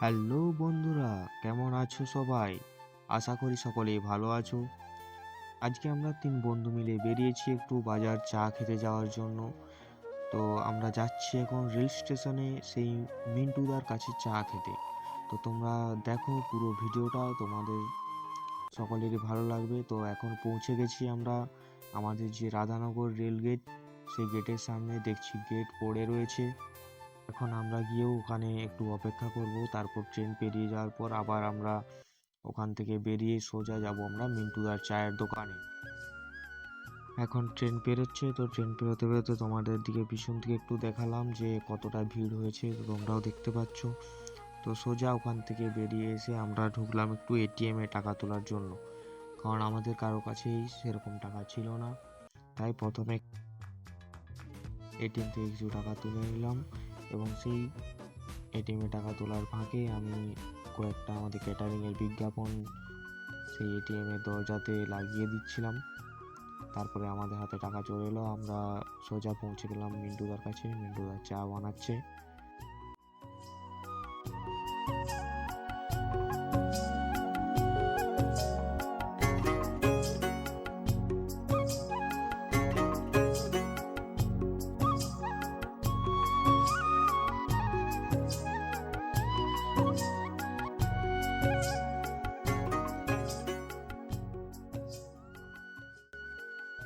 Hello বন্ধুরা, কেমন আছো সবাই? আশা করি সকলেই ভালো আছো। আজকে আমরা ৩ বন্ধু মিলে বেরিয়েছি একটু বাজার চা খেতে যাওয়ার জন্য। তো আমরা যাচ্ছি এখন রেল স্টেশনে সেই মিন্টুদার কাছে চা খেতে। তো তোমরা দেখো পুরো ভিডিওটা, তোমাদের সকলেরই ভালো লাগবে। তো এখন পৌঁছে গেছি আমরা আমাদের যে রাধানগর রেল গেট, সেই গেটের সামনে দেখছি গেট পড়ে রয়েছে। এখন আমরা গিয়েও ওখানে একটু অপেক্ষা করব, তারপর ট্রেন পেরিয়ে যাওয়ার পর আবার আমরা ওখান থেকে বেরিয়ে সোজা যাব আমরা মিন্টুদার চায়ের দোকানে। এখন ট্রেন পেরোচ্ছে, তো ট্রেন পেরোতে পেরোতে তোমাদের দিকে পিছন থেকে একটু দেখালাম যে কতটা ভিড় হয়েছে, তো তোমরাও দেখতে পাচ্ছ। তো সোজা ওখান থেকে বেরিয়ে এসে আমরা ঢুকলাম একটু এটিএমে টাকা তোলার জন্য, কারণ আমাদের কারো কাছেই সেরকম টাকা ছিল না। তাই প্রথমে এটিএম থেকে কিছু টাকা তুলে নিলাম এবং সেই এটিএমে টাকা তোলার ফাঁকে আমি কয়েকটা আমাদের ক্যাটারিংয়ের বিজ্ঞাপন সেই এটিএমের দরজাতে লাগিয়ে দিচ্ছিলাম। তারপরে আমাদের হাতে টাকা চলে এলো, আমরা সোজা পৌঁছে গেলাম মিন্টুদার কাছে। মিন্টুদা চা বানাচ্ছে।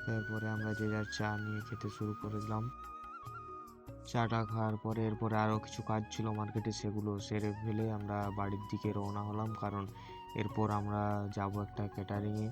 তারপরে আমরা যে যার চা নিয়ে খেতে শুরু করে দিলাম। চাটা খাওয়ার পরে এরপরে আরও কিছু কাজ ছিল মার্কেটে, সেগুলো সেরে ফেলে আমরা বাড়ির দিকে রওনা হলাম, কারণ এরপর আমরা যাব একটা ক্যাটারিংয়ে।